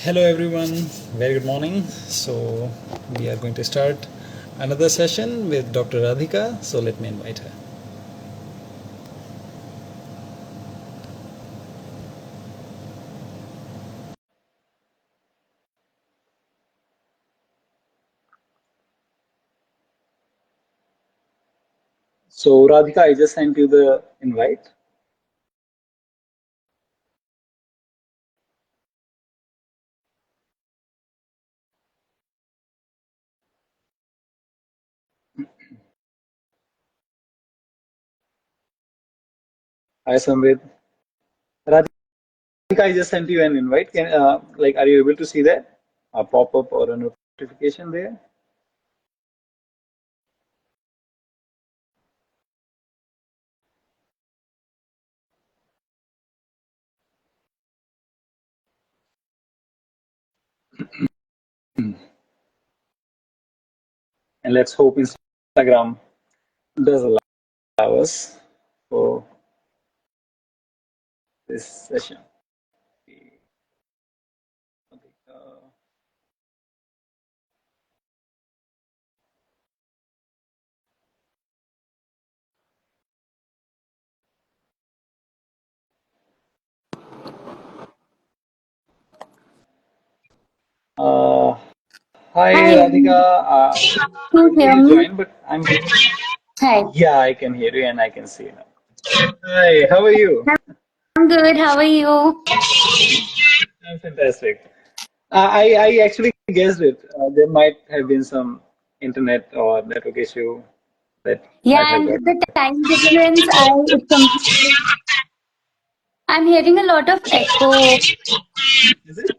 Hello everyone, very good morning. So we are going to start another session with Dr. Radhika. So let me invite her. So Radhika, I just sent you the invite. Hi Samvid. Radhika, I just sent you an invite. Are you able to see that? A pop-up or a notification there? And let's hope Instagram does allow us for this session. Uh, Hi Hi, Radhika. you Couldn't hear really me? join, but I'm here. Hi, Yeah, I can hear you and I can see you now. Hi, how are you? I'm good. How are you? I'm fantastic. I actually guessed it. There might have been some internet or network issue that might Yeah, have and got. with the time difference, I'm hearing a lot of echo. Is it?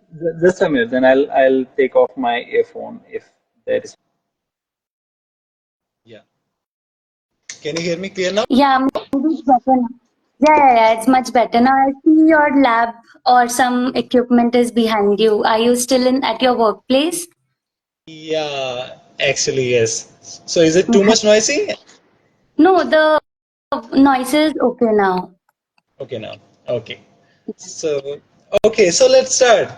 Just a minute, then I'll take off my earphone if that is. Yeah. Can you hear me clear now? Yeah, maybe it's better now. Yeah, it's much better now. I see your lab or some equipment is behind you. Are you still in at your workplace? Yeah, actually, yes. So is it too much noisy? No, the noise is okay now. Okay, now. Okay. So, okay, so let's start.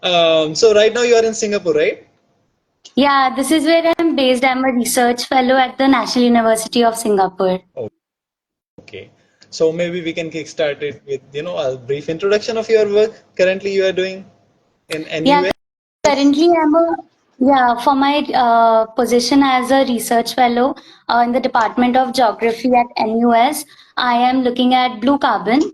So right now you are in Singapore, right? Yeah, this is where I'm based. I'm a research fellow at the National University of Singapore. Okay. So maybe we can kickstart it with, a brief introduction of your work currently you are doing in Yeah, NUS. currently, for my position as a research fellow in the Department of Geography at NUS. I am looking at blue carbon,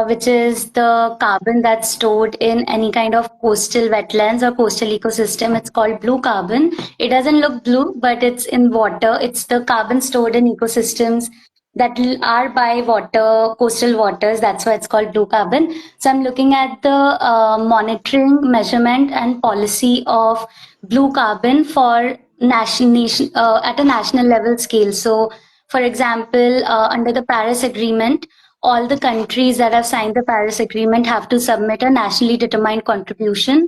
which is the carbon that's stored in any kind of coastal wetlands or coastal ecosystem. It's called blue carbon. It doesn't look blue, but it's in water. It's the carbon stored in ecosystems that are by water, coastal waters. That's why it's called blue carbon. So I'm looking at the monitoring, measurement, and policy of blue carbon for nation at a national level scale. So, for example, under the Paris Agreement, all the countries that have signed the Paris Agreement have to submit a nationally determined contribution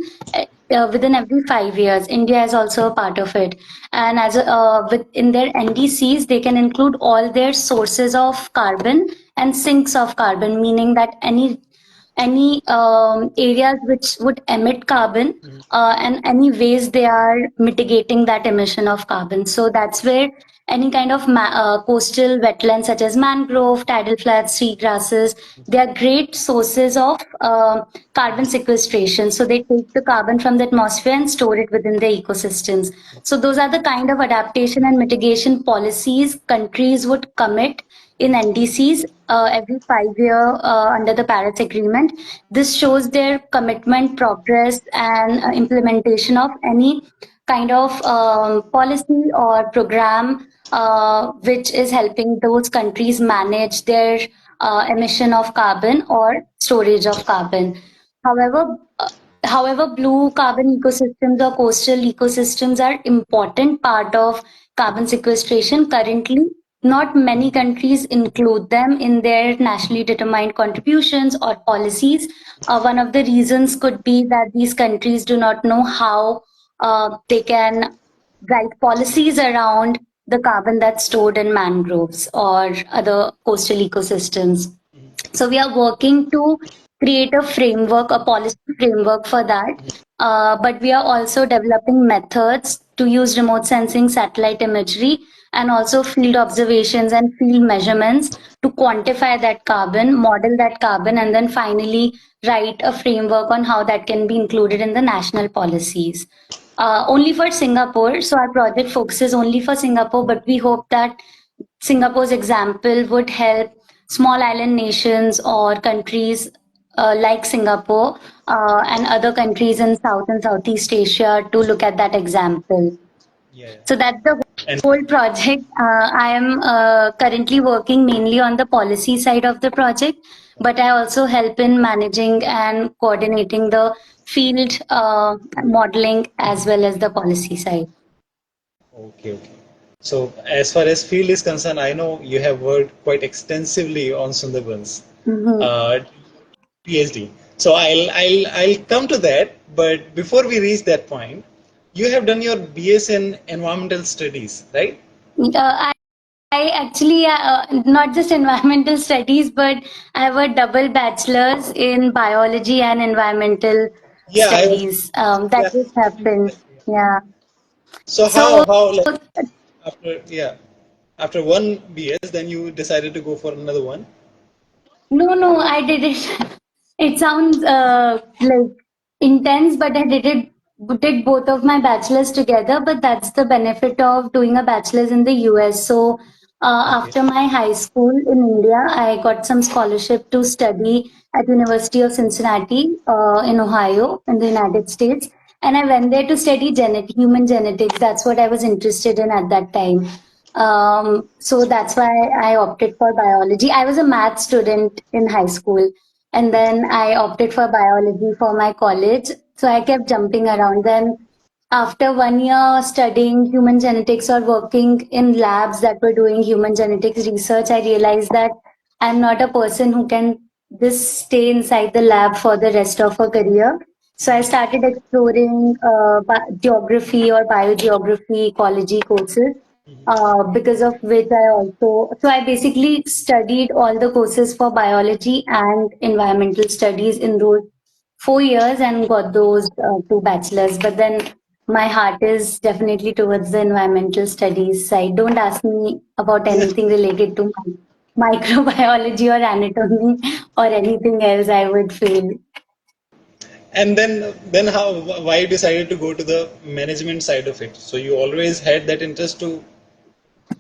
within every 5 years. India is also a part of it, and in their NDCs, they can include all their sources of carbon and sinks of carbon, meaning that any areas which would emit carbon and any ways they are mitigating that emission of carbon. So that's where any kind of coastal wetlands such as mangrove, tidal flats, sea grasses, they are great sources of carbon sequestration. So they take the carbon from the atmosphere and store it within the ecosystems. So those are the kind of adaptation and mitigation policies countries would commit in NDCs every 5 year under the Paris Agreement. This shows their commitment, progress, and implementation of any kind of policy or program which is helping those countries manage their emission of carbon or storage of carbon. However, However, blue carbon ecosystems or coastal ecosystems are important part of carbon sequestration. Currently, not many countries include them in their nationally determined contributions or policies. One of the reasons could be that these countries do not know how they can write policies around the carbon that's stored in mangroves or other coastal ecosystems. So we are working to create a framework, a policy framework for that. But we are also developing methods to use remote sensing, satellite imagery, and also field observations and field measurements to quantify that carbon, model that carbon, and then finally write a framework on how that can be included in the national policies. Only for Singapore. So our project focuses only for Singapore, but we hope that Singapore's example would help small island nations or countries like Singapore and other countries in South and Southeast Asia to look at that example. Yeah. So that's the And whole project. I am currently working mainly on the policy side of the project, but I also help in managing and coordinating the field modeling as well as the policy side. okay, okay. So as far as field is concerned, I know you have worked quite extensively on Sundarbans, Mhm. uh, PhD. So I'll come to that. But before we reach that point, you have done your BS in environmental studies, right? I actually not just environmental studies, but I have a double bachelor's in biology and environmental Yeah, I was. studies. That Yeah. just happened. Yeah. So So how like after after one BS, then you decided to go for another one? no, I did it. It sounds like intense, but I did both of my bachelors together. But that's the benefit of doing a bachelor's in the US. So Okay. after my high school in India, I got some scholarship to study at University of Cincinnati in Ohio in the United States, and I went there to study human genetics. That's what I was interested in at that time. So that's why I opted for biology. I was a math student in high school, and then I opted for biology for my college. So I kept jumping around. Then, after 1 year studying human genetics or working in labs that were doing human genetics research, I realized that I'm not a person who can just stay inside the lab for the rest of a career. So I started exploring geography or biogeography, ecology courses because of which I basically studied all the courses for biology and environmental studies in those 4 years and got those two bachelors. But then my heart is definitely towards the environmental studies side. Don't ask me about anything related to microbiology or anatomy or anything else, I would fail. And then how why you decided to go to the management side of it? So you always had that interest to.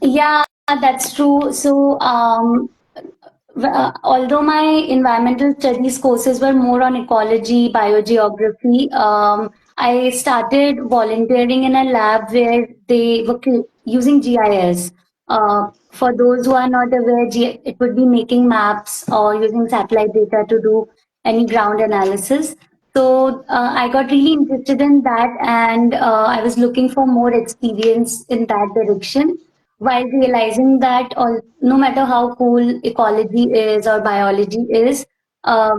Yeah, that's true. So, although my environmental studies courses were more on ecology, biogeography, I started volunteering in a lab where they were using GIS. For those who are not aware, it would be making maps or using satellite data to do any ground analysis. So I got really interested in that, and I was looking for more experience in that direction while realizing that no matter how cool ecology is or biology is,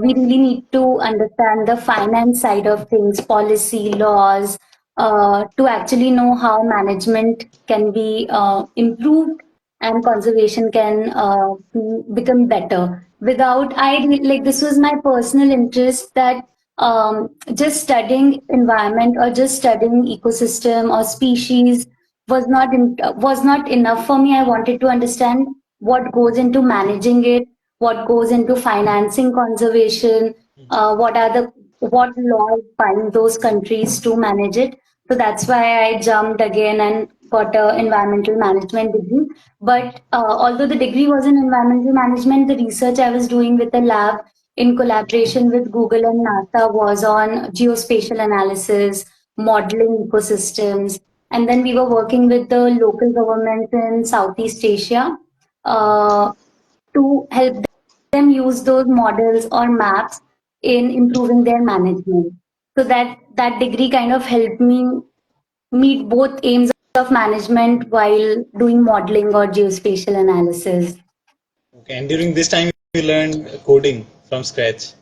we really need to understand the finance side of things, policy, laws, to actually know how management can be improved and conservation can become better. Like this was my personal interest that just studying environment or just studying ecosystem or species was not enough for me. I wanted to understand what goes into managing it, what goes into financing conservation, what laws bind those countries to manage it. So that's why I jumped again and got a environmental management degree. But although the degree was in environmental management, the research I was doing with the lab in collaboration with Google and NASA was on geospatial analysis, modeling ecosystems, and then we were working with the local governments in Southeast Asia uh, to help them use those models or maps in improving their management. So that degree kind of helped me meet both aims of management while doing modeling or geospatial analysis. Okay, and during this time you learned coding from scratch.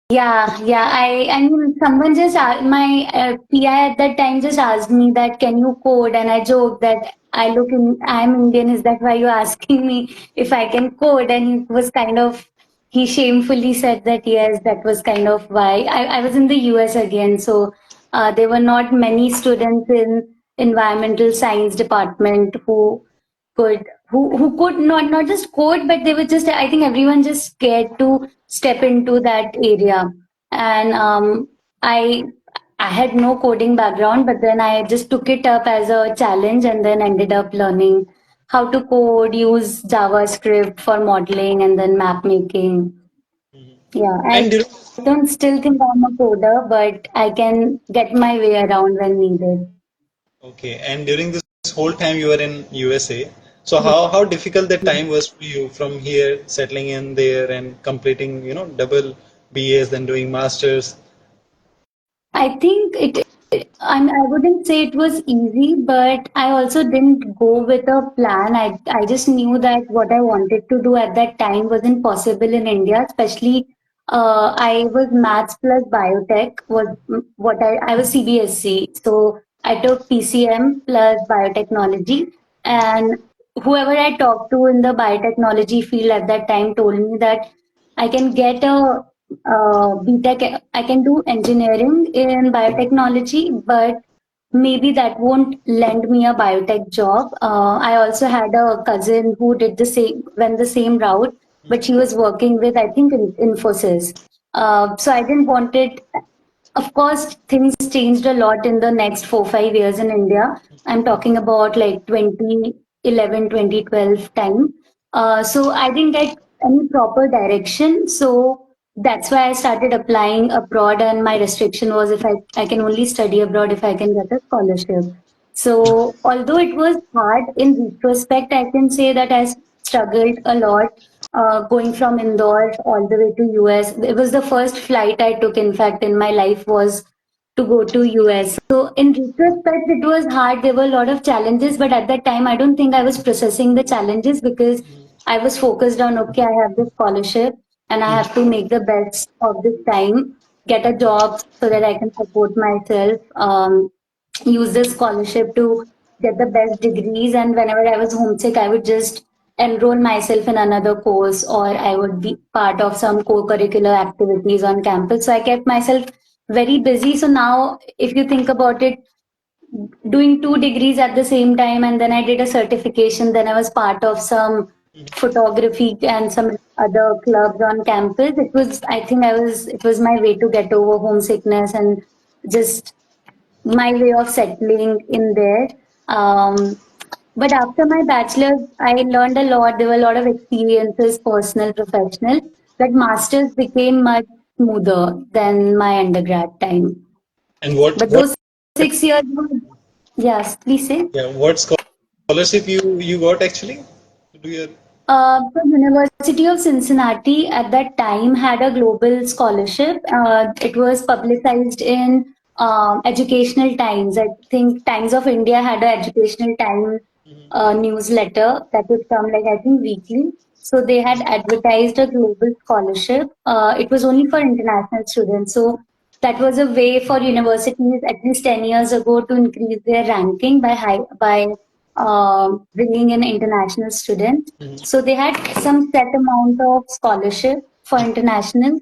Yeah. I mean, someone just my PI at that time just asked me that can you code, and I joked that I'm Indian. Is that why you're asking me if I can code? And he was kind of he shamefully said that yes, that was kind of why. I was in the US again, so there were not many students in environmental science department could who could not just code, but they were just, I think everyone just scared to step into that area. And I I had no coding background, but then I just took it up as a challenge and then ended up learning how to code, use JavaScript for modeling and then map making. Yeah, I And during don't still think I'm a coder, but I can get my way around when needed. okay, and during this whole time you were in USA, so how difficult that time was for you from here settling in there and completing, double BAs, then doing masters. I think I wouldn't say it was easy, but I also didn't go with a plan. I just knew that what I wanted to do at that time wasn't possible in India, especially I was maths plus biotech was what I was CBSC. So I took PCM plus biotechnology, and whoever I talked to in the biotechnology field at that time told me that I can get a BTech, I can do engineering in biotechnology, but maybe that won't lend me a biotech job. I also had a cousin who did went the same route, but she was working with, I think, Infosys. So I didn't want it. Of course, things changed a lot in the next 4 5 years in India. I'm talking about like 2011, 2012 time. So I didn't get any proper direction. So that's why I started applying abroad, and my restriction was if I can only study abroad if I can get a scholarship. So although it was hard in retrospect, I can say that I struggled a lot going from Indore all the way to US. It was the first flight I took, in fact, in my life was to go to US. So in retrospect, it was hard. There were a lot of challenges, but at that time, I don't think I was processing the challenges because I was focused on, okay, I have this scholarship and I have to make the best of this time, get a job so that I can support myself, use this scholarship to get the best degrees. And whenever I was homesick, I would just enroll myself in another course or I would be part of some co-curricular activities on campus. So I kept myself very busy. So now, if you think about it, doing 2 degrees at the same time, and then I did a certification, then I was part of some photography and some other clubs on campus. It was my way to get over homesickness and just my way of settling in there. Um, but after my bachelor's, I learned a lot. There were a lot of experiences, personal, professional. That master's became much smoother than my undergrad time. And what But what those 6 years were, yes, please say. yeah, what scholarship you got actually to do your The University of Cincinnati at that time had a global scholarship. It was publicized in Educational Times. I think Times of India had an Educational Time newsletter that would come like I think weekly. So they had advertised a global scholarship. It was only for international students. So that was a way for universities at least 10 years ago to increase their ranking by bringing in international students. So they had some set amount of scholarship for international.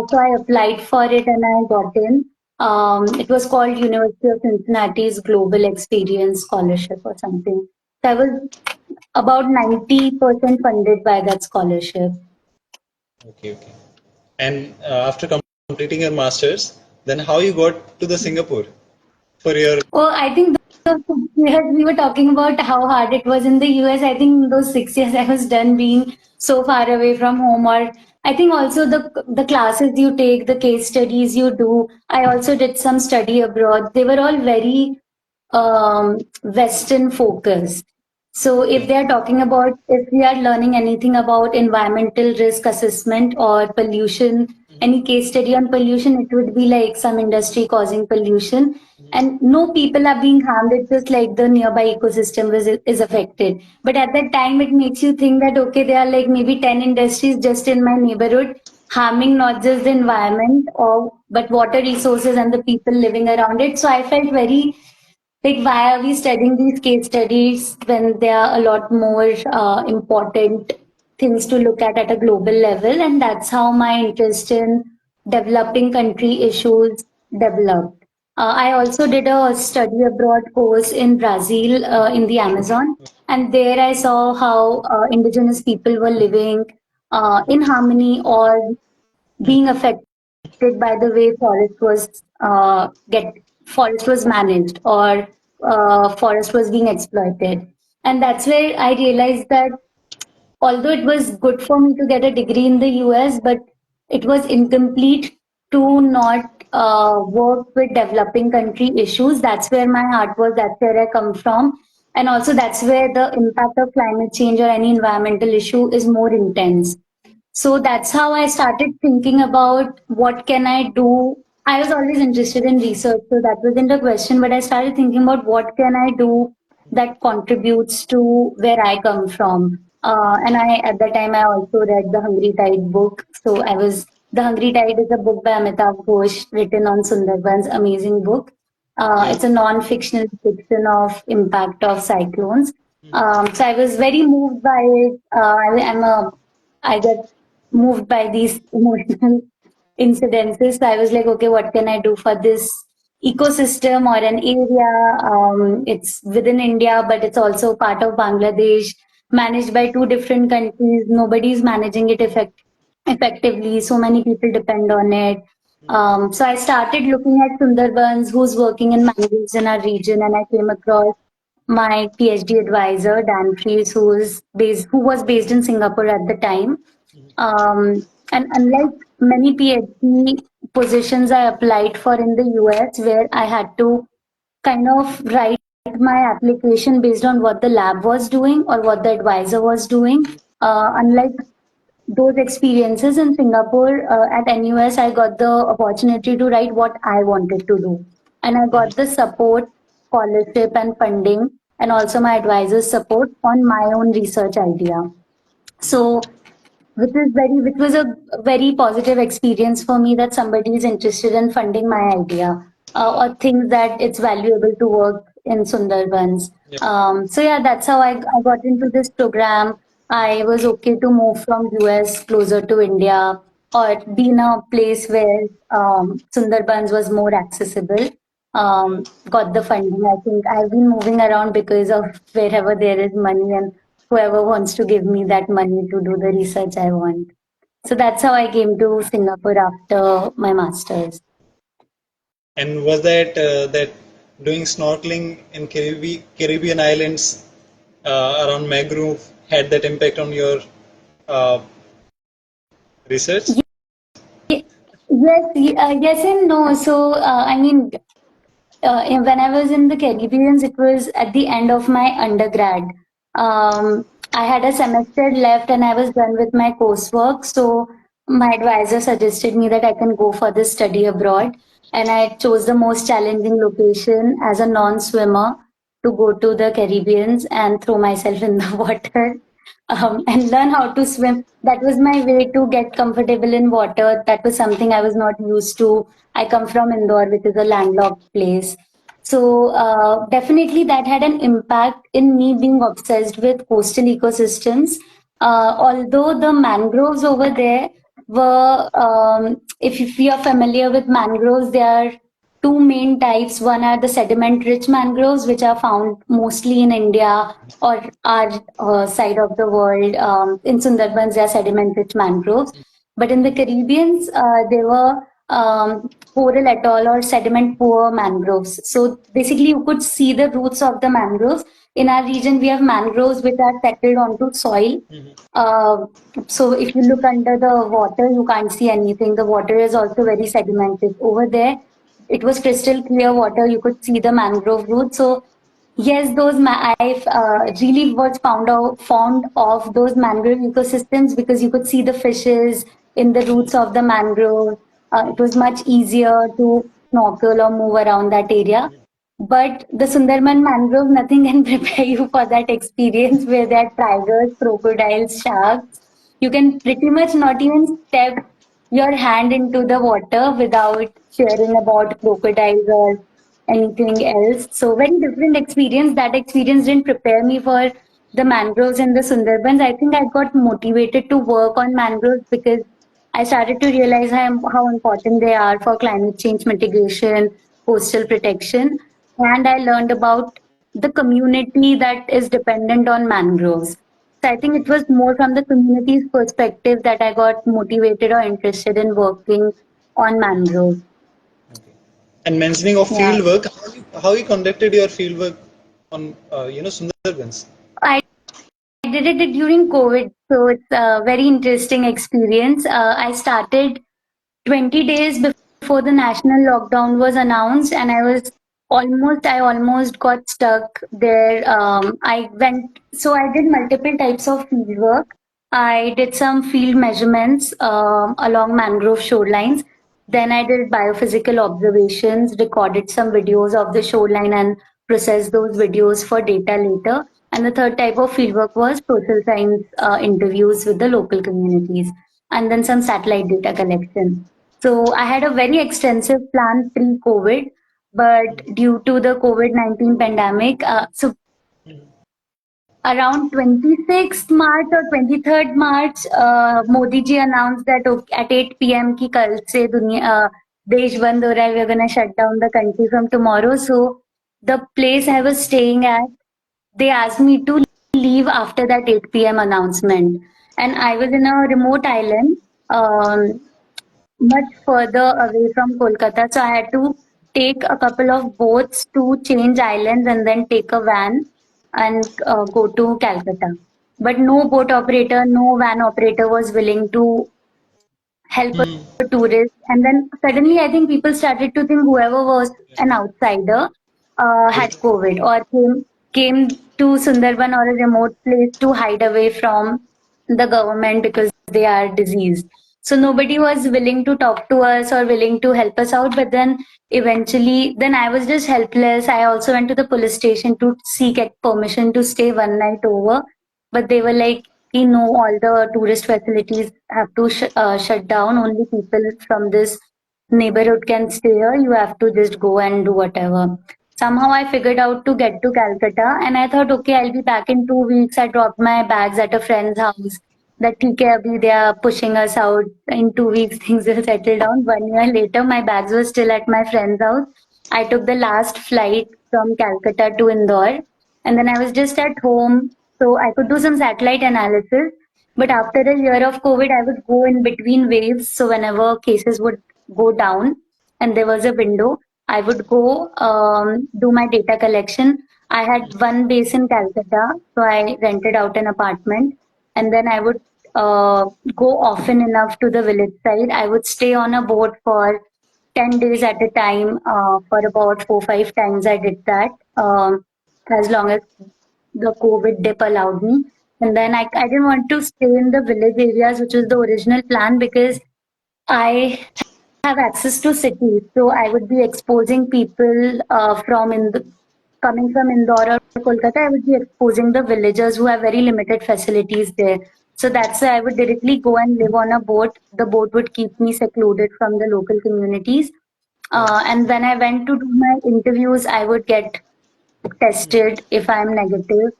So I applied for it and I got in. It was called University of Cincinnati's Global Experience Scholarship or something. So I was about 90% funded by that scholarship. okay, okay. And after completing your masters, then how you got to the Singapore for your Oh, I think those 6 years we were talking about how hard it was in the US. I think in those 6 years I was done being so far away from home. Or I think also the classes you take, the case studies you do. I also did some study abroad. They were all very Western focused. So if okay. they are talking about, if we are learning anything about environmental risk assessment or pollution, any case study on pollution, it would be like some industry causing pollution. And no people are being harmed. It's just like the nearby ecosystem is affected. But at that time, it makes you think that, okay, there are like maybe 10 industries just in my neighborhood harming not just the environment or but water resources and the people living around it. So I felt very like, why are we studying these case studies when they are a lot more important? things to look at a global level, and that's how my interest in developing country issues developed. I also did a study abroad course in Brazil, in the Amazon, and there I saw how indigenous people were living in harmony or being affected by the way forest was managed or forest was being exploited. And that's where I realized that although it was good for me to get a degree in the US, but it was incomplete to not work with developing country issues. That's where my heart was, that's where I come from. And also, that's where the impact of climate change or any environmental issue is more intense. So that's how I started thinking about what can I do. I was always interested in research, so that wasn't a question, but I started thinking about what can I do that contributes to where I come from. And I, at that time, I also read the Hungry Tide book. So I was, the Hungry Tide is a book by Amitav Ghosh written on Sundarbans, amazing book. Yeah. It's a non-fictional fiction of impact of cyclones. So I was very moved by it. I get moved by these emotional incidences. So I was like, okay, what can I do for this ecosystem or an area? It's within India, but it's also part of Bangladesh, managed by two different countries. Nobody's managing it effectively. So many people depend on it. So I started looking at Sundarbans, who's working in mangroves in our region, and I came across my PhD advisor, Dan Fries, who was based in Singapore at the time. And unlike many PhD positions I applied for in the US, where I had to kind of write my application based on what the lab was doing or what the advisor was doing, unlike those experiences in Singapore, at NUS, I got the opportunity to write what I wanted to do. And I got the support, scholarship, and funding, and also my advisor's support on my own research idea. So which was a very positive experience for me that somebody is interested in funding my idea, or thinks that it's valuable to work in Sundarbans. Yeah. So yeah, that's how I got into this program. I was okay to move from US closer to India or be in a place where Sundarbans was more accessible. Got the funding. I think I've been moving around because of wherever there is money and whoever wants to give me that money to do the research I want. So that's how I came to Singapore after my master's. And was that doing snorkeling in Caribbean islands around mangrove had that impact on your uh, research? Yes and no. So, I mean, when I was in the Caribbean, it was at the end of my undergrad. I had a semester left and I was done with my coursework. So my advisor suggested me that I can go for this study abroad. And I chose the most challenging location as a non-swimmer to go to the Caribbean and throw myself in the water, and learn how to swim. That was my way to get comfortable in water. That was something I was not used to. I come from Indore, which is a landlocked place. So definitely that had an impact in me being obsessed with coastal ecosystems. Although the mangroves over there were, if you are familiar with mangroves, they are two main types. One are the sediment-rich mangroves, which are found mostly in India or our side of the world. In Sundarbans, they are sediment-rich mangroves. But in the Caribbean, they were coral atoll or sediment-poor mangroves. So basically, you could see the roots of the mangroves. In our region, we have mangroves which are settled onto soil. Uh, so if you look under the water, you can't see anything. The water is also very sedimented. Over there, it was crystal clear water. You could see the mangrove roots. So yes, I really was fond of those mangrove ecosystems because you could see the fishes in the roots of the mangrove. It was much easier to snorkel or move around that area. But the Sundarban mangrove, nothing can prepare you for that experience where there are tigers, crocodiles, sharks. You can pretty much not even step your hand into the water without hearing about crocodiles or anything else. So very different experience. That experience didn't prepare me for the mangroves in the Sundarbans, I think I got motivated to work on mangroves because I started to realize how important they are for climate change mitigation, coastal protection, and I learned about the community that is dependent on mangroves. So I think it was more from the community's perspective that I got motivated or interested in working on mangroves. Okay. And mentioning of Yeah. field work, how you conducted your field work on Sundarbans? I did it during COVID, so it's a very interesting experience. I started 20 days before the national lockdown was announced, and I almost got stuck there. I did multiple types of field work. I did some field measurements along mangrove shorelines. Then I did biophysical observations, recorded some videos of the shoreline and processed those videos for data later. And the third type of fieldwork was social science interviews with the local communities, and then some satellite data collection. So I had a very extensive plan pre-COVID, but due to the COVID-19 pandemic, so around 26th March or 23rd March, Modi ji announced that okay, at 8 p.m. ki kal se desh band ho raha hai, we're gonna shut down the country from tomorrow. So the place I was staying at, they asked me to leave after that 8 p.m. announcement, and I was in a remote island. Much further away from Kolkata. So I had to take a couple of boats to change islands and then take a van and go to Calcutta. But no boat operator, no van operator was willing to help Hmm. a tourist. And then suddenly, I think people started to think whoever was an outsider had Yes. COVID or came to Sundarban or a remote place to hide away from the government because they are diseased. So nobody was willing to talk to us or willing to help us out. But then eventually, then I was just helpless. I also went to the police station to seek permission to stay one night over. But they were like, all the tourist facilities have to shut down. Only people from this neighborhood can stay here. You have to just go and do whatever. Somehow I figured out to get to Calcutta, and I thought, okay, I'll be back in 2 weeks. I dropped my bags at a friend's house. That ठीक है, abhi they are pushing us out. In 2 weeks, things will settle down. 1 year later, my bags were still at my friend's house. I took the last flight from Calcutta to Indore, and then I was just at home, so I could do some satellite analysis. But after a year of COVID, I would go in between waves. So whenever cases would go down and there was a window, I would go do my data collection. I had one base in Calcutta, so I rented out an apartment, and then I would uh, go often enough to the village side. I would stay on a boat for 10 days at a time for about 4 5 times. I did that as long as the COVID dip allowed me. And then I didn't want to stay in the village areas, which was the original plan, because I have access to cities. So I would be exposing people coming from Indore or Kolkata. I would be exposing the villagers who have very limited facilities there. So that's why I would directly go and live on a boat. The boat would keep me secluded from the local communities. Yes. And when I went to do my interviews, I would get tested. If I'm negative,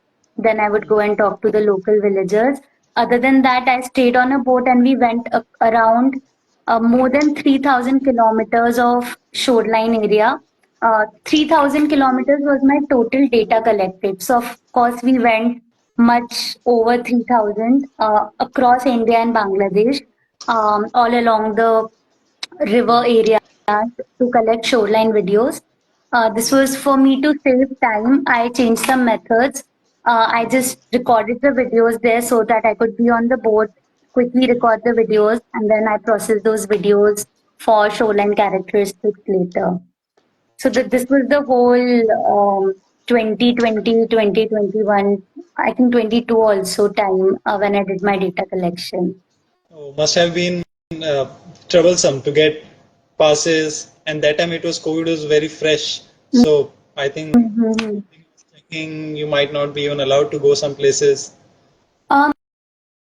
then I would go and talk to the local villagers. Other than that, I stayed on a boat and we went around more than 3,000 kilometers of shoreline area. 3,000 kilometers was my total data collected. So, of course, we went much over 3,000 across India and Bangladesh, all along the river areas to collect shoreline videos. This was for me to save time. I changed some methods. I just recorded the videos there so that I could be on the boat, quickly record the videos, and then I process those videos for shoreline characteristics later. So that this was the whole 2020, I think 22 also time when I did my data collection. Oh, must have been troublesome to get passes, and that time it was COVID was very fresh. So I think Mhm. checking you might not be even allowed to go some places. Um,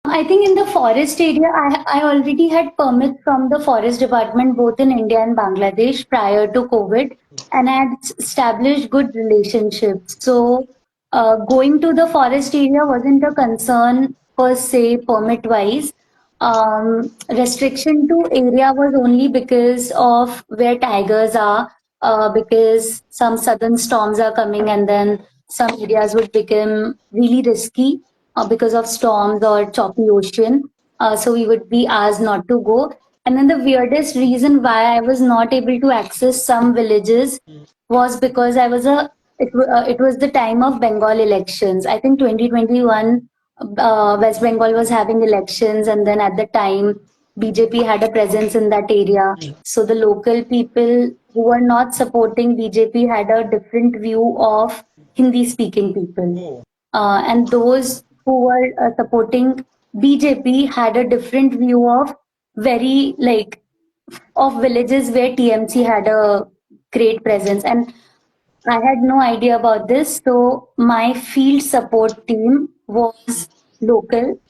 I think in the forest area, I already had permits from the forest department both in India and Bangladesh prior to COVID, and I had established good relationships. So going to the forest area wasn't a concern per se, permit wise. Restriction to area was only because of where tigers are, because some sudden storms are coming, and then some areas would become really risky because of storms or choppy ocean. So we would be asked not to go. And then the weirdest reason why I was not able to access some villages was because it was the time of Bengal elections. I think 2021, West Bengal was having elections, and then at the time, BJP had a presence in that area. So the local people who were not supporting BJP had a different view of Hindi speaking people. Oh, And those who were supporting BJP had a different view of very like of villages where TMC had a great presence. And I had no idea about this. So my field support team was local.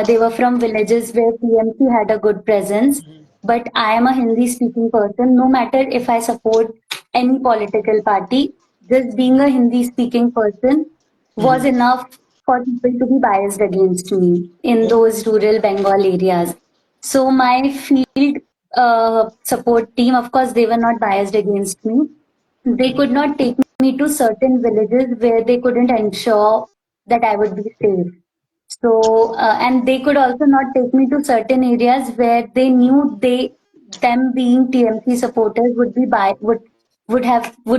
They were from villages where TMC had a good presence. But I am a Hindi speaking person. No matter if I support any political party, just being a Hindi speaking person was enough for people to be biased against me in oh, those rural Bengal areas. So my field support team, of course, they were not biased against me. They could not take me to certain villages where they couldn't ensure that I would be safe. So, and they could also not take me to certain areas where they knew them being TMC supporters would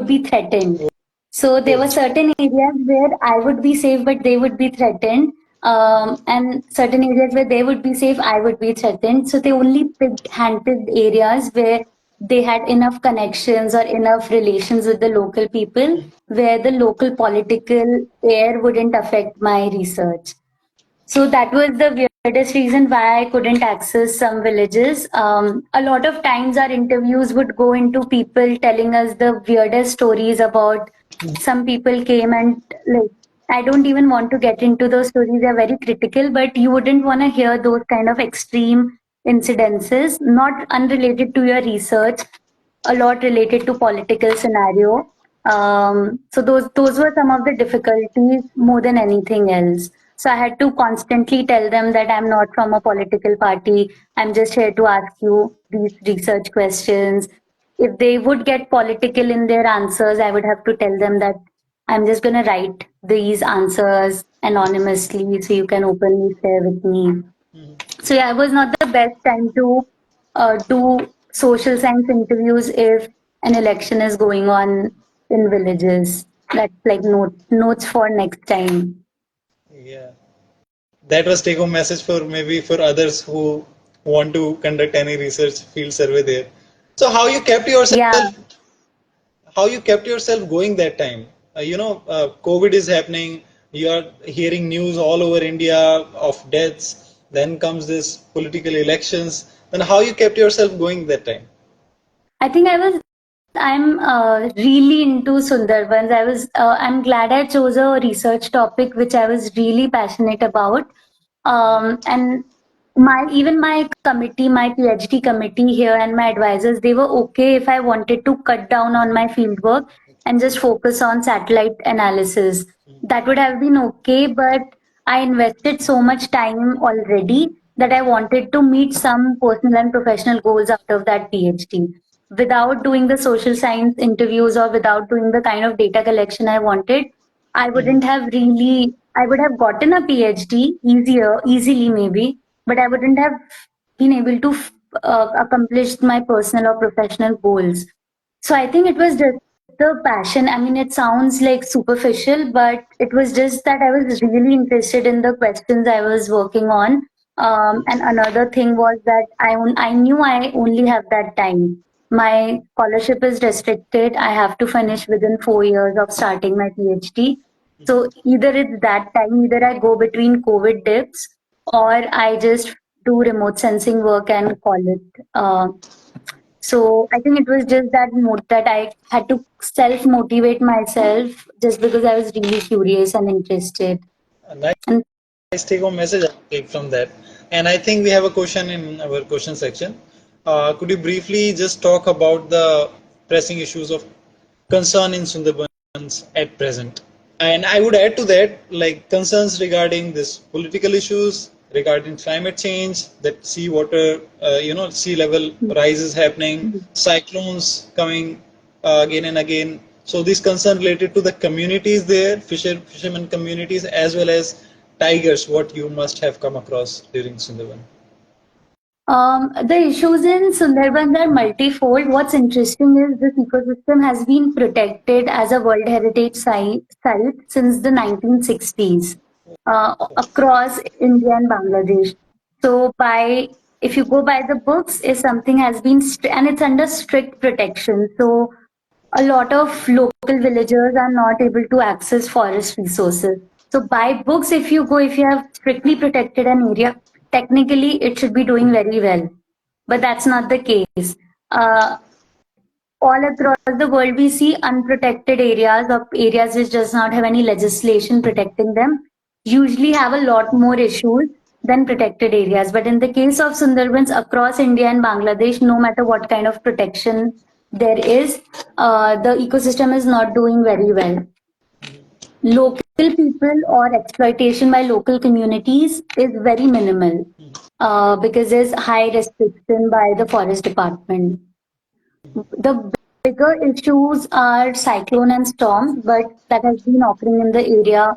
be threatened. So there were certain areas where I would be safe, but they would be threatened. And certain areas where they would be safe, I would be threatened. So they only picked handpicked areas where they had enough connections or enough relations with the local people, where the local political air wouldn't affect my research. So that was the weirdest reason why I couldn't access some villages. A lot of times our interviews would go into people telling us the weirdest stories about some people came and like I don't even want to get into those stories. They're very critical, but you wouldn't want to hear those kind of extreme incidences, not unrelated to your research, a lot related to political scenario. So those were some of the difficulties more than anything else. So I had to constantly tell them that I'm not from a political party. I'm just here to ask you these research questions. If they would get political in their answers, I would have to tell them that I'm just going to write these answers anonymously so you can openly share with me. So yeah, it was not the best time to do social science interviews if an election is going on in villages. That's like notes for next time. yeah. That was take home message for maybe for others who want to conduct any research field survey there. So Yeah, how you kept yourself going that time? COVID is happening. You are hearing news all over India of deaths. Then comes this political elections. Then how you kept yourself going that time? I'm really into Sundarbans. I'm glad I chose a research topic which I was really passionate about. And even my committee, my PhD committee here and my advisors, they were okay if I wanted to cut down on my fieldwork and just focus on satellite analysis. That would have been okay, but I invested so much time already that I wanted to meet some personal and professional goals out of that PhD. Without doing the social science interviews or without doing the kind of data collection I wanted, I would have gotten a PhD easily maybe, but I wouldn't have been able to accomplish my personal or professional goals. So I think it was just the passion. I mean, it sounds like superficial, but it was just that I was really interested in the questions I was working on. And another thing was that I knew I only have that time. My scholarship is restricted. I have to finish within 4 years of starting my PhD. So either it's that time, either I go between COVID dips or I just do remote sensing work and call it. So I think it was just that I had to self motivate myself just because I was really curious and interested. A nice And take home message I take from that. And I think we have a question in our question section. Could you briefly just talk about the pressing issues of concern in Sundarbans at present? And I would add to that, like concerns regarding this political issues, regarding climate change, that sea water, sea level rise is happening, cyclones coming again and again. So these concerns related to the communities there, fishermen communities, as well as tigers, what you must have come across during Sundarban. The issues in Sundarbans are multifold. What's interesting is this ecosystem has been protected as a World Heritage site since the 1960s across India and Bangladesh. So, if you go by the books, if something has been and it's under strict protection. So, a lot of local villagers are not able to access forest resources. So by books, if you have strictly protected an area, technically it should be doing very well. But that's not the case. Uh, all across the world, we see unprotected areas or areas which does not have any legislation protecting them, usually have a lot more issues than protected areas. But in the case of Sundarbans across India and Bangladesh, no matter what kind of protection there is, the ecosystem is not doing very well. Local people or exploitation by local communities is very minimal because there's high restriction by the forest department. The bigger issues are cyclone and storms, but that has been occurring in the area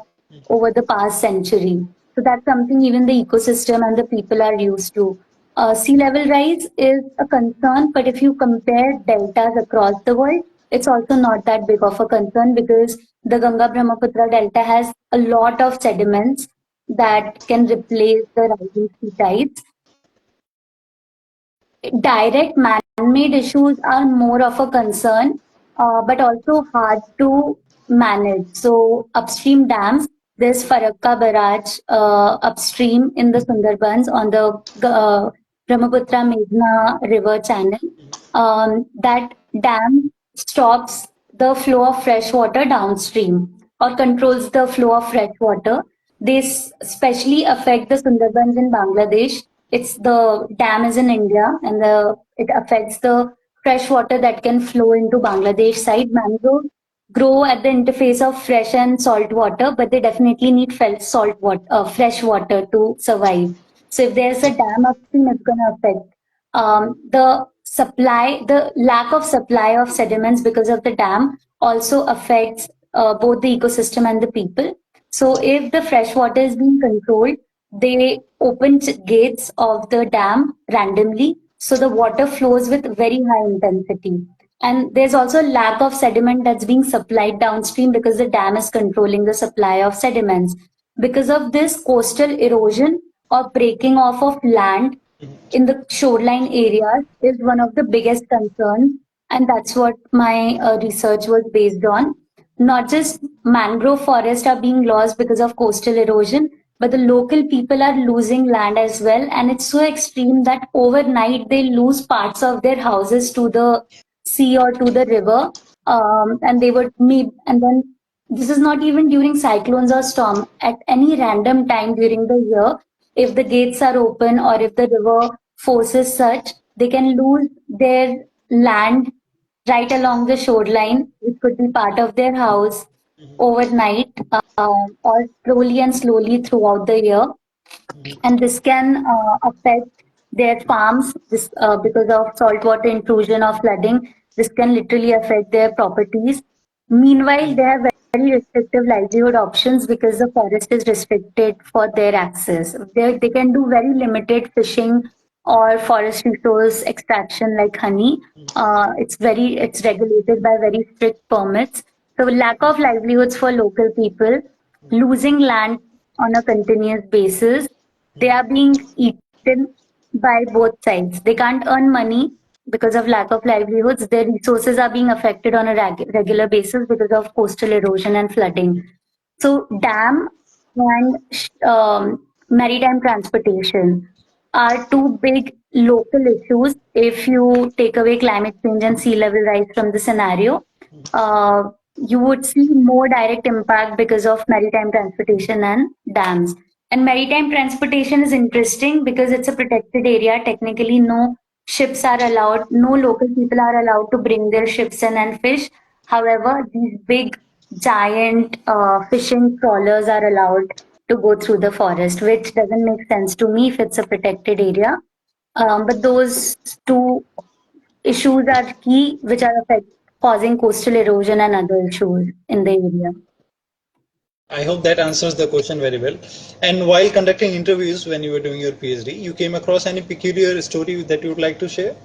over the past century. So that's something even the ecosystem and the people are used to. Sea level rise is a concern, but if you compare deltas across the world, it's also not that big of a concern because the Ganga Brahmaputra delta has a lot of sediments that can replace the rising sea tides. Direct man-made issues are more of a concern, but also hard to manage. So upstream dams, there's Farakka barrage upstream in the Sundarbans on the Brahmaputra Meghna river channel. That dam stops the flow of fresh water downstream or controls the flow of fresh water. This especially affect the Sundarbans in Bangladesh. It's the dam is in India, and it affects the fresh water that can flow into Bangladesh side. Mangroves grow at the interface of fresh and salt water, but they definitely need fresh water to survive. So if there's a dam upstream, it's going to affect the lack of supply of sediments because of the dam also affects both the ecosystem and the people. So if the fresh water is being controlled, they open gates of the dam randomly, so the water flows with very high intensity. And there's also a lack of sediment that's being supplied downstream because the dam is controlling the supply of sediments. Because of this, coastal erosion or breaking off of land in the shoreline areas is one of the biggest concerns, and that's what my research was based on. Not just mangrove forests are being lost because of coastal erosion, but the local people are losing land as well, and it's so extreme that overnight they lose parts of their houses to the sea or to the river, and they would meet, and then this is not even during cyclones or storm. At any random time during the year, if the gates are open or if the river forces such, they can lose their land right along the shoreline, which could be part of their house overnight or slowly and slowly throughout the year. And this can affect their farms because of saltwater intrusion or flooding. This can literally affect their properties. Meanwhile, they have very restrictive livelihood options because the forest is restricted for their access. They can do very limited fishing or forest resource extraction like honey. It's regulated by very strict permits. So lack of livelihoods for local people, losing land on a continuous basis, they are being eaten by both sides. They can't earn money because of lack of livelihoods. Their resources are being affected on a regular basis because of coastal erosion and flooding. So, dam and maritime transportation are two big local issues. If you take away climate change and sea level rise from the scenario, you would see more direct impact because of maritime transportation and dams. And maritime transportation is interesting because it's a protected area. Technically, no ships are allowed, no local people are allowed to bring their ships in and fish. However, these big giant fishing trawlers are allowed to go through the forest, which doesn't make sense to me if it's a protected area. But those two issues are key, which are causing coastal erosion and other issues in the area. I hope that answers the question very well. And while conducting interviews when you were doing your PhD, you came across any peculiar story that you would like to share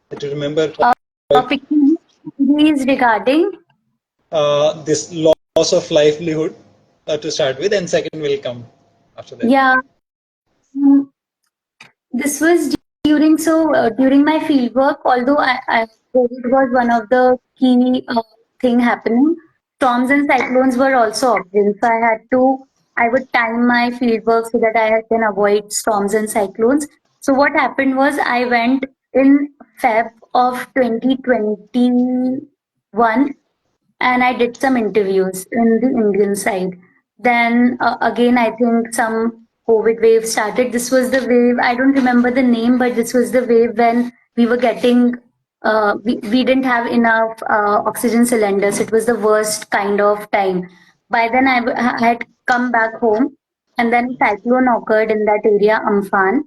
that you remember quite Peculiarities regarding, this loss of livelihood to start with, and second will come after that. yeah, mm, this was during my field work, although COVID was one of the key thing happening. Storms and cyclones were also occurring, so I would time my field work so that I can avoid storms and cyclones. So what happened was I went in Feb of 2021 and I did some interviews in the Indian side. Then again, I think some COVID wave started. This was the wave, I don't remember the name, but this was the wave when we were getting, we didn't have enough oxygen cylinders. It was the worst kind of time. By then, I had come back home, and then cyclone occurred in that area, Amphan.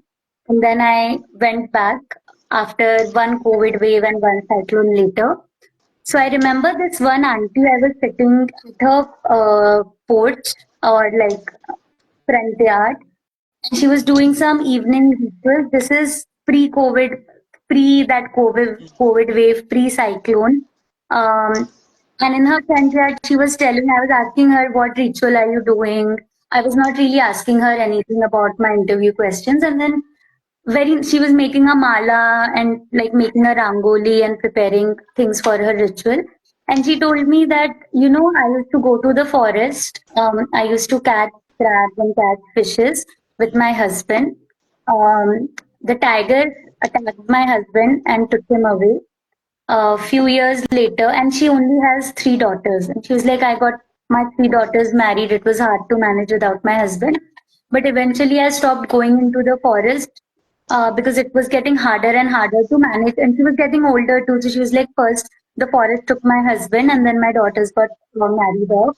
And then I went back after one COVID wave and one cyclone later. So I remember this one auntie, I was sitting at her porch or like front yard, and she was doing some evening rituals. This is pre-COVID, pre that COVID wave, pre-cyclone. And in her front yard, she was telling, I was asking her, what ritual are you doing? I was not really asking her anything about my interview questions. And then she was making a mala and like making a rangoli and preparing things for her ritual. And she told me that, I used to go to the forest. I used to catch crabs and catch fishes with my husband. The tiger attacked my husband and took him away a few years later, and she only has three daughters. And she was like, I got my three daughters married. It was hard to manage without my husband. But eventually, I stopped going into the forest because it was getting harder and harder to manage. And she was getting older too. So she was like, first, the forest took my husband, and then my daughters got married off.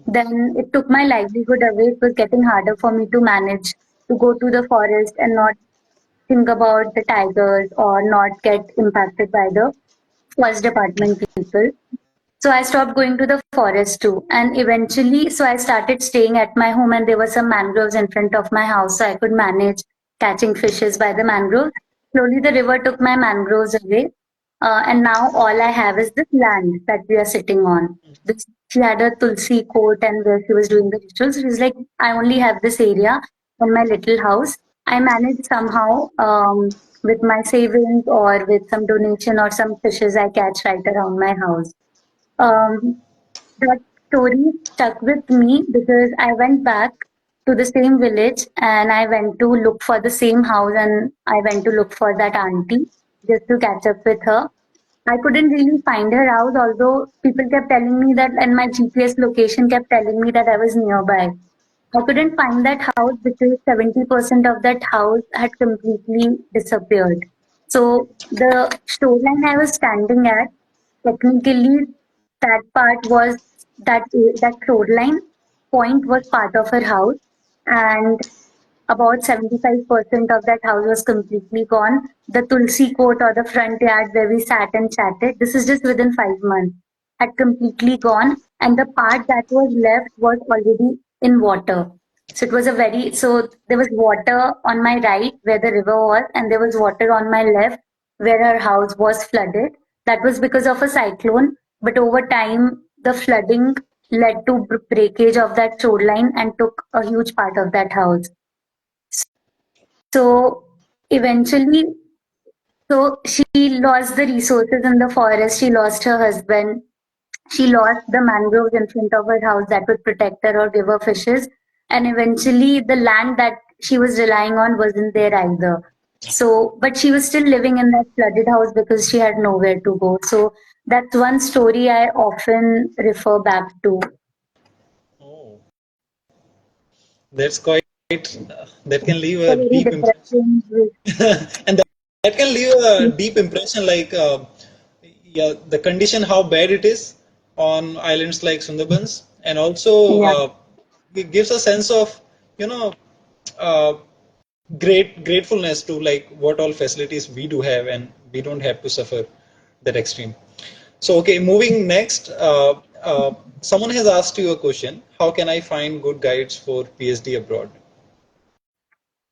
Then it took my livelihood away. It was getting harder for me to manage to go to the forest and not think about the tigers or not get impacted by the forest department people. So I stopped going to the forest too. And eventually, so I started staying at my home, and there were some mangroves in front of my house. So I could manage catching fishes by the mangroves. Slowly, the river took my mangroves away. And now all I have is this land that we are sitting on. She had a tulsi court and where she was doing the rituals. She's like, I only have this area in my little house. I managed somehow with my savings or with some donation or some fishes I catch right around my house. Um, that story stuck with me because I went back to the same village and I went to look for the same house and I went to look for that auntie just to catch up with her. I couldn't really find her house, although people kept telling me that, and my GPS location kept telling me that I was nearby. I couldn't find that house because 70% of that house had completely disappeared. So the shoreline I was standing at, technically, that part was that shoreline point was part of her house, and about 75% of that house was completely gone. The Tulsi court or the front yard where we sat and chatted, this is just within 5 months, had completely gone. And the part that was left was already in water. So it was so there was water on my right where the river was, and there was water on my left where her house was flooded. That was because of a cyclone. But over time, the flooding led to breakage of that shoreline and took a huge part of that house. So eventually, so she lost the resources in the forest, she lost her husband, she lost the mangroves in front of her house that would protect her or give her fishes. And eventually, the land that she was relying on wasn't there either. So, but she was still living in that flooded house because she had nowhere to go. So, that's one story I often refer back to. Oh, that's quite, that can leave It's a a very deep impression. depressing. And that can leave a deep impression like, yeah, the condition, how bad it is. on islands like Sundarbans, and also Yeah. it gives a sense of you know uh, gratefulness to like what all facilities we do have, and we don't have to suffer that extreme. So okay, moving next, someone has asked you a question: how can I find good guides for PhD abroad?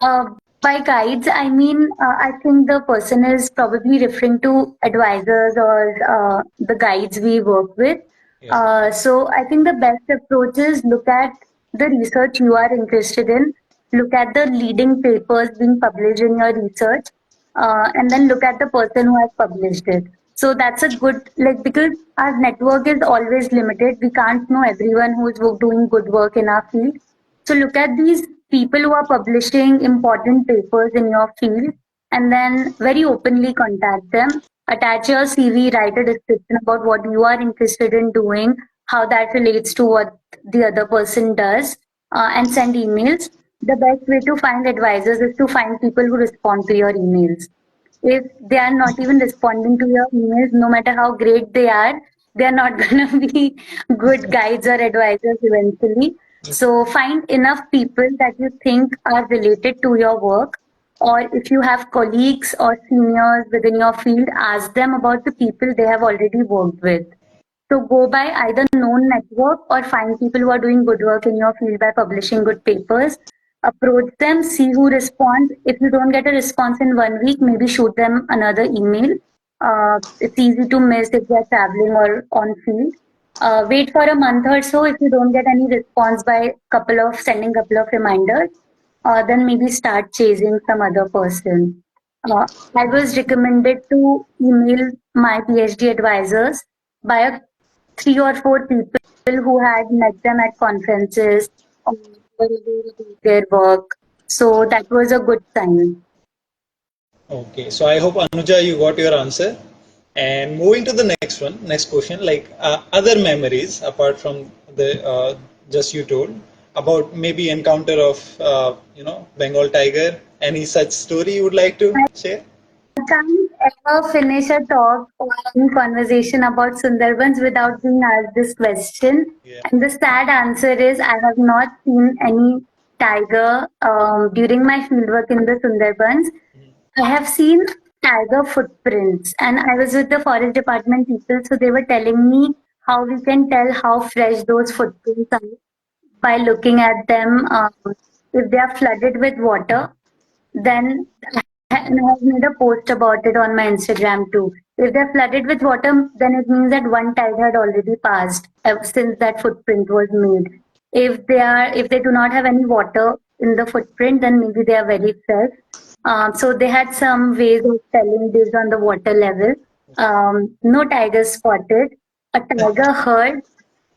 Uh, by guides, I mean, I think the person is probably referring to advisors or the guides we work with. Yeah. So I think the best approach is look at the research you are interested in, look at the leading papers being published in your research, and then look at the person who has published it. So that's a good, like, because our network is always limited. We can't know everyone who's doing good work in our field. So look at these people who are publishing important papers in your field and then very openly contact them. Attach your CV, write a description about what you are interested in doing, how that relates to what the other person does, and send emails. The best way to find advisors is to find people who respond to your emails. If they are not even responding to your emails, no matter how great they are not going to be good guides or advisors eventually. So find enough people that you think are related to your work, or if you have colleagues or seniors within your field, ask them about the people they have already worked with. So go by either known network or find people who are doing good work in your field by publishing good papers. Approach them, see who responds. If you don't get a response in 1 week, maybe shoot them another email. It's easy to miss if they're traveling or on field. Wait for a month or so. If you don't get any response by sending couple of reminders, then maybe start chasing some other person. Uh, I was recommended to email my PhD advisors by a 3 or 4 people who had met them at conferences or their work. So that was a good sign. Okay, so I hope Anuja you got your answer. And moving to the next one, next question, like other memories apart from the just you told about maybe encounter of Bengal tiger. Any such story you would like to share? I can't ever finish a talk or any conversation about Sundarbans without being asked this question. Yeah. And the sad answer is I have not seen any tiger during my fieldwork in the Sundarbans. I have seen tiger footprints, and I was with the forest department people, so they were telling me how we can tell how fresh those footprints are by looking at them. If they are flooded with water, then and I have made a post about it on my Instagram too. If they're flooded with water, then it means that one tide had already passed ever since that footprint was made. If they do not have any water in the footprint, then maybe they are very fresh. So they had some ways of telling based on the water level. No tigers spotted. A tiger herd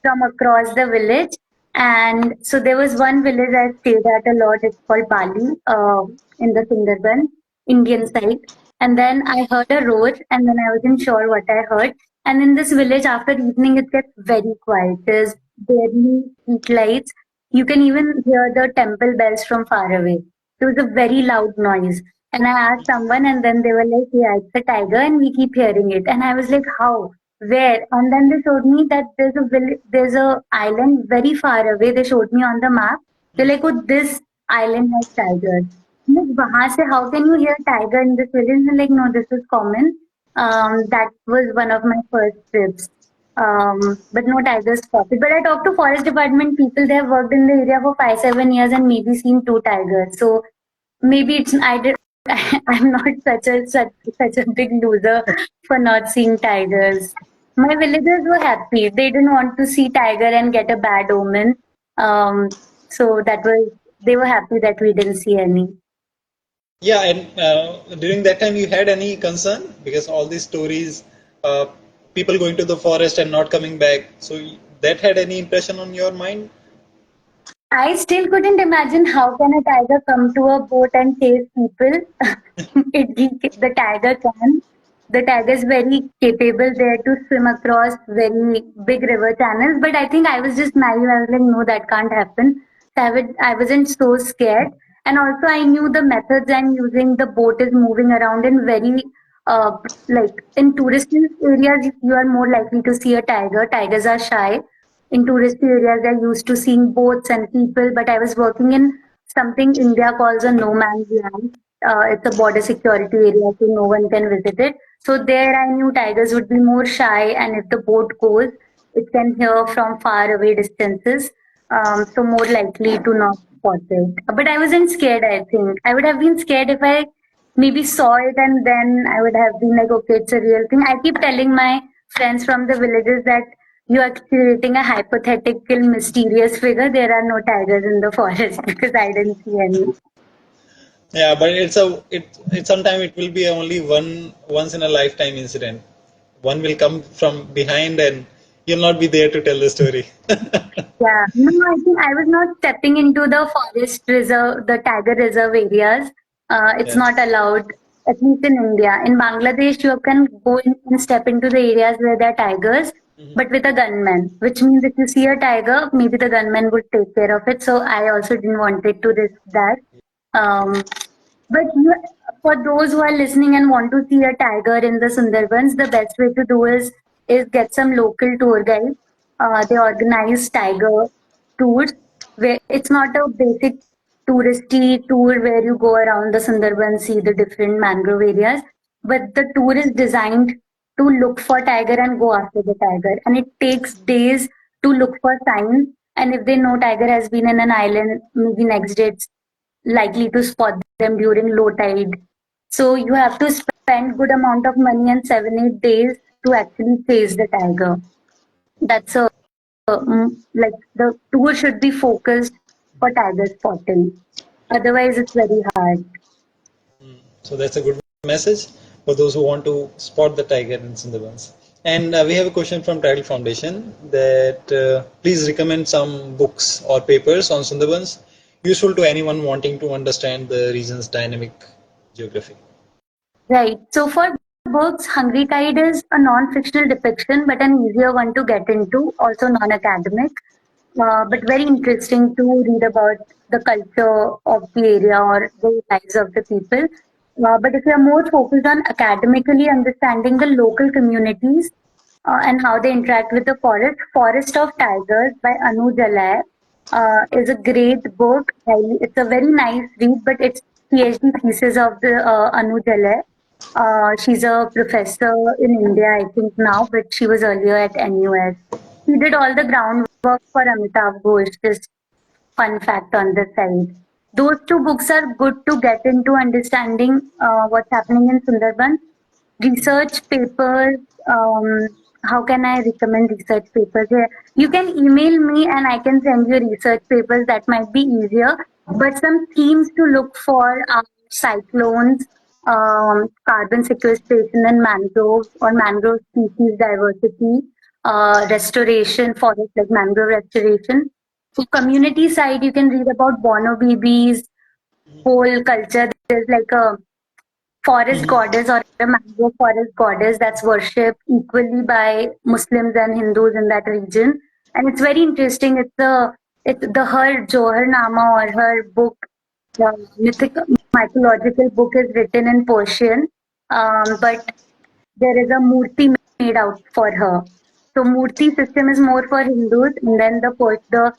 from across the village. And so there was one village I stayed at a lot. It's called Bali, in the Sundarban, Indian side. And then I heard a roar, and then I wasn't sure what I heard. And in this village, after evening, it gets very quiet. There's barely street lights. You can even hear the temple bells from far away. It was a very loud noise. And I asked someone, and then they were like, "Yeah, it's a tiger, and we keep hearing it." And I was like, "How? Where?" And then they showed me that there's a island very far away. They showed me on the map. They're like, "Oh, this island has tigers." I'm like, "वहाँ से how can you hear tiger in this village?" They're like, "No, this is common." That was one of my first trips. But no tigers spotted. But I talked to forest department people. They have worked in the area for 5, 7 years and maybe seen 2 tigers. So maybe it's I did. I'm not such a big loser for not seeing tigers. My villagers were happy. They didn't want to see tiger and get a bad omen. So that was they were happy that we didn't see any. Yeah, and during that time you had any concern because all these stories, uh, people going to the forest and not coming back. So that had any impression on your mind? I still couldn't imagine how can a tiger come to a boat and chase people. The tiger can. The tiger is very capable there to swim across very big river channels. But I think I was just naive. I was like, no, that can't happen. So I wasn't so scared. And also, I knew the methods I'm using. The boat is moving around in very like in touristy areas, you are more likely to see a tiger. Tigers are shy. In touristy areas, they're used to seeing boats and people. But I was working in something India calls a no man's land. It's a border security area, so no one can visit it. So there, I knew tigers would be more shy, and if the boat goes, it can hear from far away distances. So more likely to not spot it. But I wasn't scared. I think I would have been scared if I maybe saw it, and then I would have been like, okay, it's a real thing. I keep telling my friends from the villages that you are creating a hypothetical mysterious figure. There are no tigers in the forest because I didn't see any. Yeah, but it sometime it will be only once in a lifetime incident. One will come from behind and you'll not be there to tell the story. Yeah, no, I think I was not stepping into the forest reserve, the tiger reserve areas. It's Yeah. not allowed, at least in India. In Bangladesh, you can go in and step into the areas where there are tigers, but with a gunman, which means if you see a tiger, maybe the gunman would take care of it. So I also didn't want it to risk that. Um, but for those who are listening and want to see a tiger in the Sundarbans, the best way to do is get some local tour guides. They organize tiger tours where it's not a basic touristy tour where you go around the Sundarbans, see the different mangrove areas, but the tour is designed to look for tiger and go after the tiger, and it takes days to look for signs. And if they know tiger has been in an island, maybe next day it's likely to spot them during low tide. So you have to spend good amount of money and 7 8 days to actually chase the tiger. That's a like the tour should be focused for tiger spotting. Otherwise, it's very hard. So that's a good message for those who want to spot the tiger in Sundarbans. And we have a question from Tidal Foundation that please recommend some books or papers on Sundarbans useful to anyone wanting to understand the region's dynamic geography. Right. So for books, Hungry Tide is a non-fictional depiction, but an easier one to get into, also non-academic, but very interesting to read about the culture of the area or the lives of the people. But if you're more focused on academically understanding the local communities and how they interact with the forest, Forest of Tigers by Anu Jalai is a great book. It's a very nice read, but it's PhD thesis of the Anu Jalai. She's a professor in India, I think now, but she was earlier at NUS. She did all the groundwork for Amitav Ghosh, just fun fact on the side. Those two books are good to get into understanding what's happening in Sundarban. Research papers, how can I recommend research papers here? You can email me and I can send you research papers that might be easier. But some themes to look for are cyclones, carbon sequestration in mangroves or mangrove species diversity, restoration, forest like mangrove restoration. For community side, you can read about Bono Babies, whole culture. There's like a forest goddess or a mangrove forest goddess that's worshipped equally by Muslims and Hindus in that region. And it's very interesting. It's the her Johar Nama or her book, the mythological book is written in Persian, but there is a murti made out for her. So murti system is more for Hindus, and then the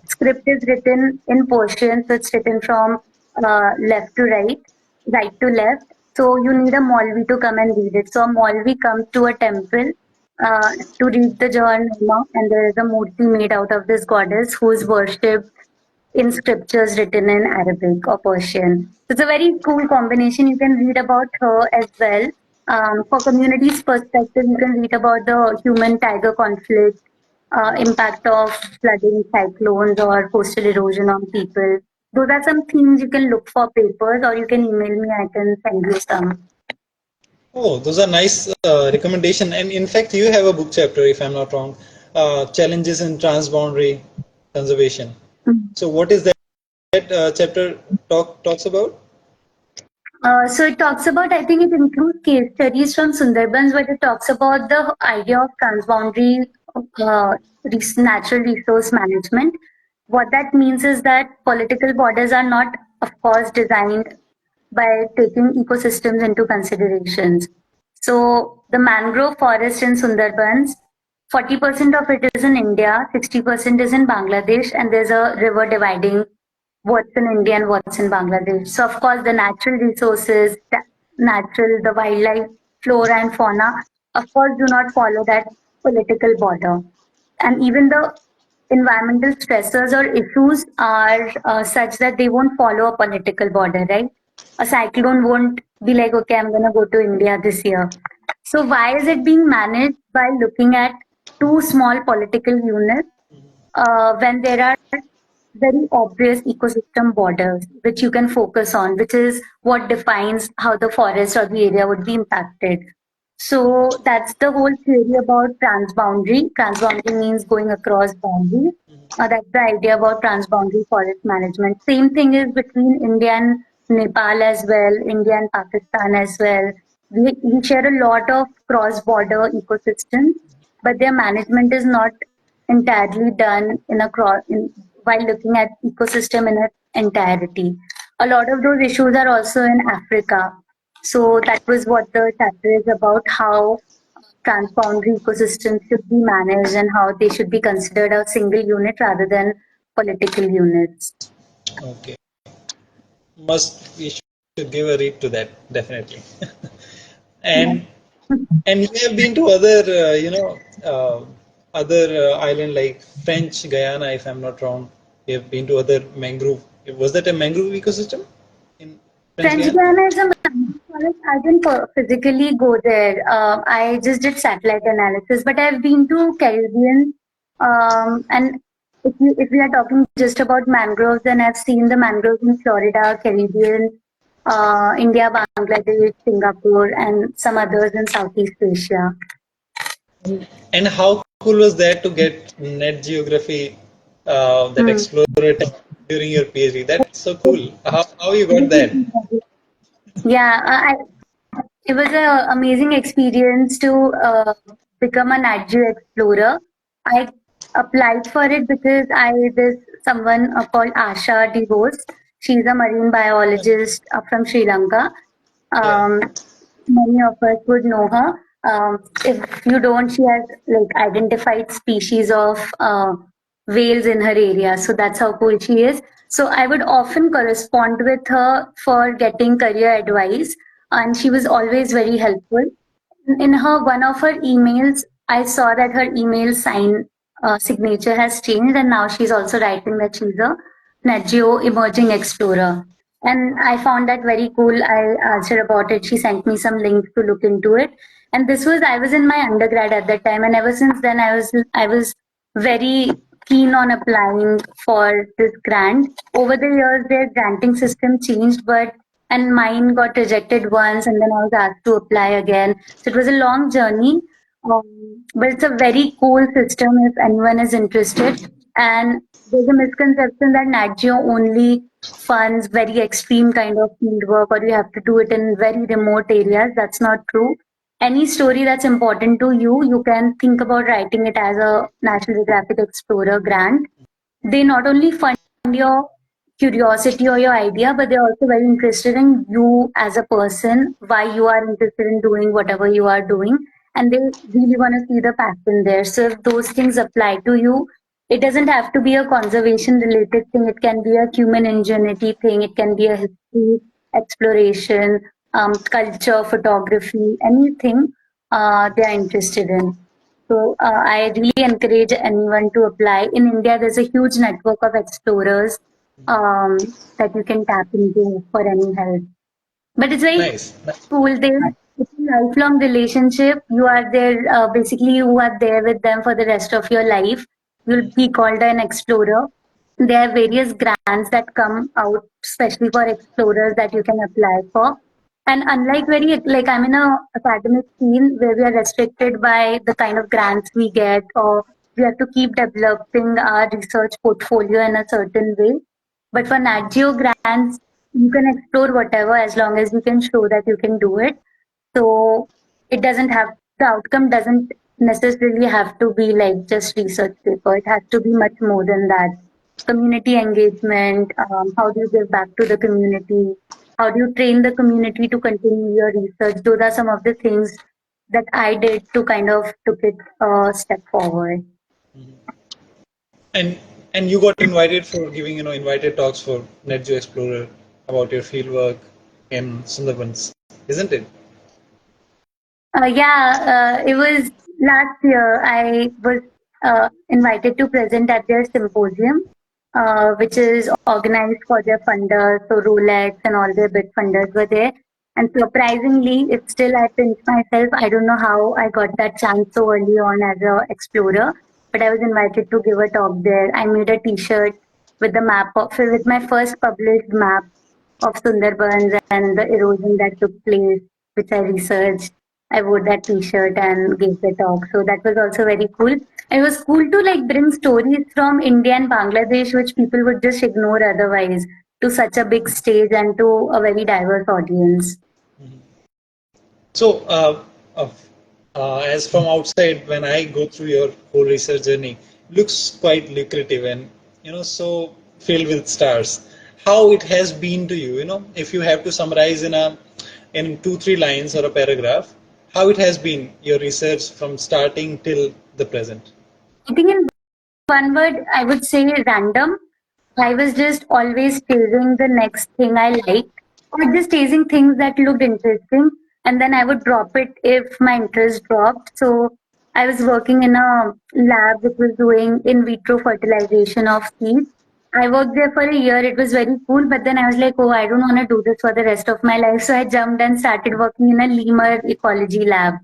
script is written in Persian, so it's written from left to right, right to left. So you need a Maulvi to come and read it. So a Maulvi comes to a temple to read the Jahanama, and there is a murti made out of this goddess who is worshipped in scriptures written in Arabic or Persian. So it's a very cool combination. You can read about her as well. For communities' perspective, you can read about the human-tiger conflict, impact of flooding, cyclones, or coastal erosion on people. Those are some things you can look for papers, or you can email me. I can send you some. Oh, those are nice recommendation. And in fact, you have a book chapter, if I'm not wrong, challenges in transboundary conservation. So what is that chapter talks about? So it talks about, I think it includes case studies from Sundarbans, but it talks about the idea of transboundary natural resource management. What that means is that political borders are not, of course, designed by taking ecosystems into considerations. So the mangrove forest in Sundarbans, 40% of it is in India, 60% is in Bangladesh, and there's a river dividing what's in India and what's in Bangladesh. So of course the natural resources, the wildlife, flora and fauna, of course do not follow that political border. And even the environmental stressors or issues are such that they won't follow a political border, right? A cyclone won't be like, okay, I'm going to go to India this year. So why is it being managed by looking at two small political units when there are very obvious ecosystem borders which you can focus on, which is what defines how the forest or the area would be impacted. So that's the whole theory about transboundary. Transboundary means going across boundaries. That's the idea about transboundary forest management. Same thing is between India and Nepal as well, India and Pakistan as well. We share a lot of cross-border ecosystems, but their management is not entirely done while looking at ecosystem in its entirety. A lot of those issues are also in Africa. So that was what the chapter is about, how transboundary ecosystems should be managed and how they should be considered a single unit rather than political units. Okay. We should give a read to that, definitely. And you have been to other, other island like French Guyana, if I'm not wrong. You have been to other mangrove. Was that a mangrove ecosystem in French French Guyana? Guiana is a mangrove forest. I didn't physically go there. I just did satellite analysis, but I've been to Caribbean. And if we are talking just about mangroves, then I've seen the mangroves in Florida, Caribbean, India, Bangladesh, Singapore, and some others in Southeast Asia. And how cool was that to get Net Geography, that Explorer during your PhD? That's so cool. How you got that? Yeah, it was an amazing experience to become a Nat Geo explorer. I applied for it because there's someone called Asha DeVos. She's a marine biologist from Sri Lanka. Yeah. Um, Many of us would know her. If you don't, she has like identified species of whales in her area. So that's how cool she is. So I would often correspond with her for getting career advice, and she was always very helpful. In her one of her emails, I saw that her email signature has changed, and now she's also writing that she's a Nat Geo emerging explorer. And I found that very cool. I asked her about it. She sent me some links to look into it. And I was in my undergrad at that time, and ever since then, I was very keen on applying for this grant. Over the years, their granting system changed, and mine got rejected once, and then I was asked to apply again. So it was a long journey, but it's a very cool system if anyone is interested. And there's a misconception that Nat Geo only funds very extreme kind of field work, or you have to do it in very remote areas. That's not true. Any story that's important to you, you can think about writing it as a National Geographic Explorer grant. They not only fund your curiosity or your idea, but they're also very interested in you as a person, why you are interested in doing whatever you are doing, and they really want to see the passion there. So if those things apply to you, it doesn't have to be a conservation related thing. It can be a human ingenuity thing. It can be a history, exploration, culture, photography, anything they are interested in. So I really encourage anyone to apply. In India, there's a huge network of explorers that you can tap into for any help. But it's very Nice. cool. It's a lifelong relationship. You are there, basically, you are there with them for the rest of your life. You'll be called an explorer. There are various grants that come out, especially for explorers, that you can apply for. And unlike like I'm in a academic scene where we are restricted by the kind of grants we get, or we have to keep developing our research portfolio in a certain way. But for Nat Geo grants, you can explore whatever as long as you can show that you can do it. So the outcome doesn't necessarily have to be like just research paper. It has to be much more than that. Community engagement, how do you give back to the community? How do you train the community to continue your research? Those are some of the things that I did to kind of took it a step forward. And and you got invited for giving, invited talks for NetGeo Explorer about your fieldwork in Sundarbans, isn't it? Yeah, it was last year. I was invited to present at their symposium, which is organized for their funders. So Rolex and all their big funders were there. And surprisingly, it's still I pinch myself. I don't know how I got that chance so early on as a explorer, but I was invited to give a talk there. I made a T-shirt with the map of with my first published map of Sundarbans and the erosion that took place, which I researched. I wore that T-shirt and gave the talk. So that was also very cool. It was cool to like bring stories from India and Bangladesh, which people would just ignore otherwise, to such a big stage and to a very diverse audience. So, uh, as from outside, when I go through your whole research journey, looks quite lucrative and so filled with stars. How it has been to you, if you have to summarize in 2 3 lines or a paragraph, how it has been your research from starting till the present. I think in one word, I would say random. I was just always chasing the next thing I liked, or just chasing things that looked interesting, and then I would drop it if my interest dropped. So I was working in a lab which was doing in vitro fertilization of seeds. I worked there for a year. It was very cool, but then I was like, oh, I don't want to do this for the rest of my life. So I jumped and started working in a lemur ecology lab.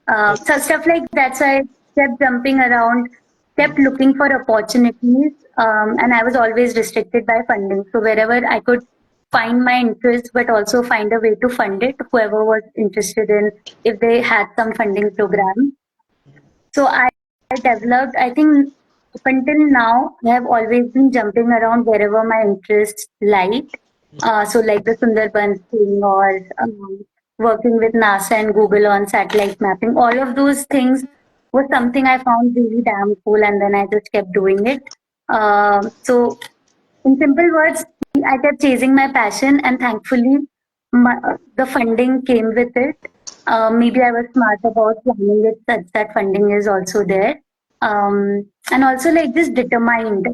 So stuff like that. So I kept jumping around, kept looking for opportunities, and I was always restricted by funding. So wherever I could find my interest, but also find a way to fund it, whoever was interested in, if they had some funding program. So I developed, I think up until now, I have always been jumping around wherever my interests lied. So like the Sundarbans thing or working with NASA and Google on satellite mapping, all of those things was something I found really damn cool, and then I just kept doing it. So in simple words, I kept chasing my passion, and thankfully, the funding came with it. Maybe I was smart about planning it such that funding is also there. And also, like, just determined.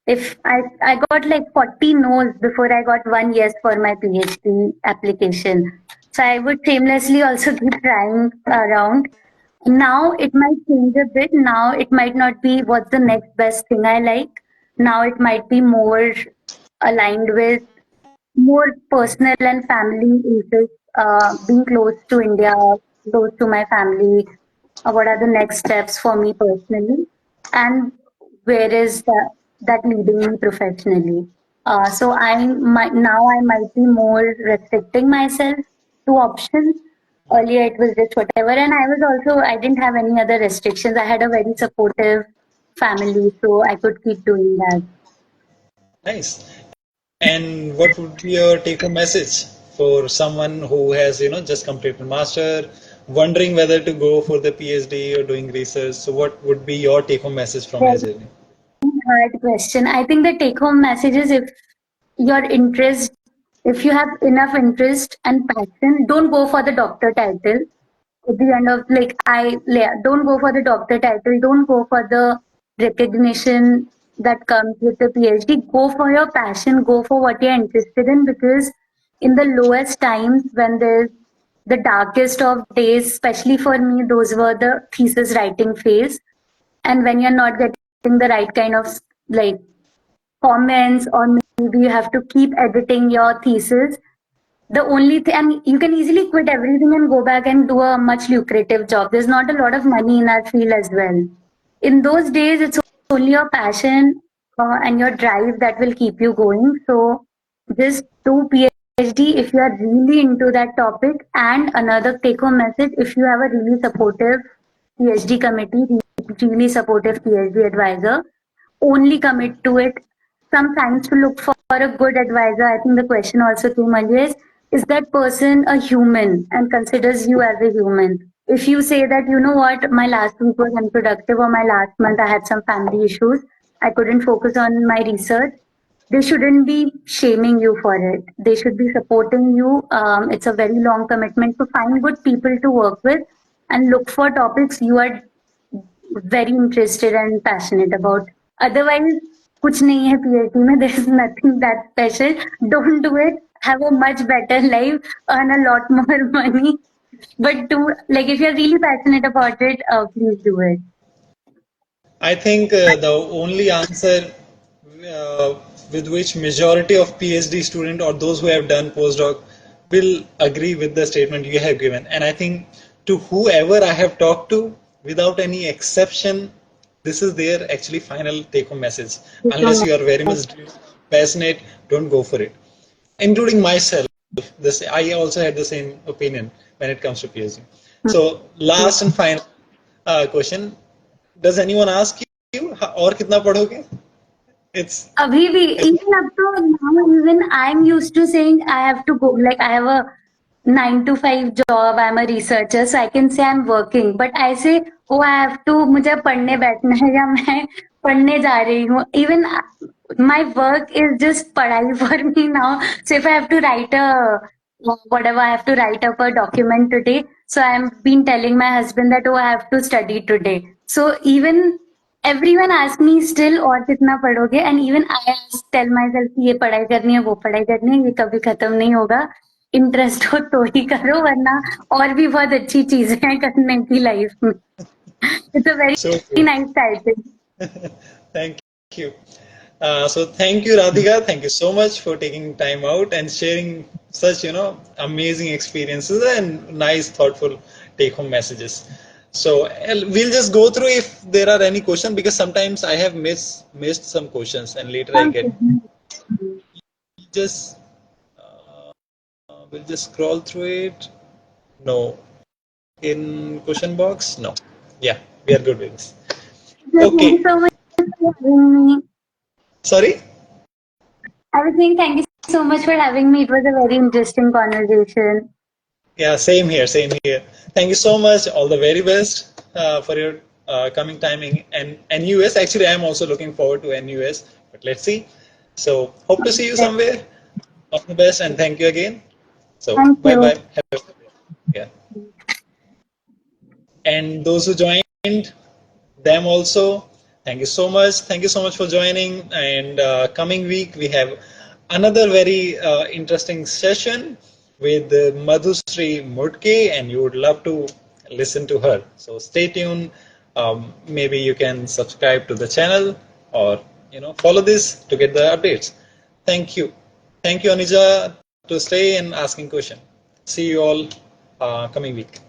If I got like 40 no's before I got one yes for my PhD application. So I would shamelessly also keep trying around. Now it might change a bit. Now it might not be what's the next best thing I like. Now it might be more aligned with more personal and family interests, being close to India, close to my family. What are the next steps for me personally? And where is that leading me professionally? So I might be more restricting myself to options. Earlier it was just whatever, and I didn't have any other restrictions. I had a very supportive family, so I could keep doing that. Nice. And what would be your take-home message for someone who has, just completed master, wondering whether to go for the PhD or doing research? So what would be your take-home message from your journey? Hard question. I think the take home message is your interest, if you have enough interest and passion, don't go for the doctor title. At the end of don't go for the doctor title, don't go for the recognition that comes with the PhD. Go for your passion, go for what you're interested in, because in the lowest times when there's the darkest of days, especially for me, those were the thesis writing phase. And when you're not getting the right kind of like comments, or maybe you have to keep editing your thesis, the only thing, and you can easily quit everything and go back and do a much lucrative job. There's not a lot of money in our field as well. In those days, it's only your passion and your drive that will keep you going. So just do PhD if you are really into that topic. And another take home message, if you have a really supportive PhD committee, really supportive PhD advisor, only commit to it. Sometimes to look for a good advisor, I think the question also came earlier is that person a human and considers you as a human? If you say that, you know what, my last week was unproductive, or my last month I had some family issues, I couldn't focus on my research, they shouldn't be shaming you for it. They should be supporting you. It's a very long commitment to find good people to work with and look for topics you are very interested and passionate about. Otherwise, कुछ नहीं है PhD में. There is nothing that special. Don't do it. Have a much better life. Earn a lot more money. But do like if you're really passionate about it, please do it. I think the only answer uh, with which majority of PhD student or those who have done postdoc will agree with the statement you have given. And I think to whoever I have talked to, without any exception, this is their actually final take-home message. Unless you are very much passionate, don't go for it. Including myself, this I also had the same opinion when it comes to PhD. So last and final question: does anyone ask you और कितना पढ़ोगे? It's Abhi bhi, even up to now, even I'm used to saying I have to go, like I have a 9 to 5 job, I'm a researcher, so I can say I'm working. But I say, oh, I have to, मुझे पढ़ने बैठना है या मैं पढ़ने जा रही हूँ. Even my work is just पढ़ाई for me now. So if I have to write whatever, I have to write up a document today. So I've been telling my husband that, oh, I have to study today. So even everyone asks me still और कितना पढ़ोगे, and even I tell myself कि ये पढ़ाई करनी है, वो पढ़ाई करनी है, ये कभी खत्म नहीं होगा. इंटरेस्ट हो तो ही करो, वरना और भी बहुत अच्छी चीजें हैं करने की लाइफ में. It's a so very true. Nice title. Thank you. So thank you, Radhika. Thank you so much for taking time out and sharing such, amazing experiences and nice, thoughtful take-home messages. So we'll just go through if there are any questions because sometimes I have missed some questions and later I get just we'll just scroll through it. No, in question box, no. Yeah, we are good with this. Thank you Okay, so much for having me. sorry. I was saying thank you so much for having me. It was a very interesting conversation. Yeah, same here, same here. Thank you so much. All the very best for your coming timing and NUS. Actually, I am also looking forward to NUS, but let's see. So, hope to see you somewhere. All the best and thank you again. So, Thank bye you. bye. Yeah. And those who joined, them also. Thank you so much. Thank you so much for joining. And coming week, we have another very interesting session with Madhusri Mutke, and you would love to listen to her. So stay tuned. Maybe you can subscribe to the channel or follow this to get the updates. Thank you. Thank you, Anija, to stay and asking question. See you all coming week.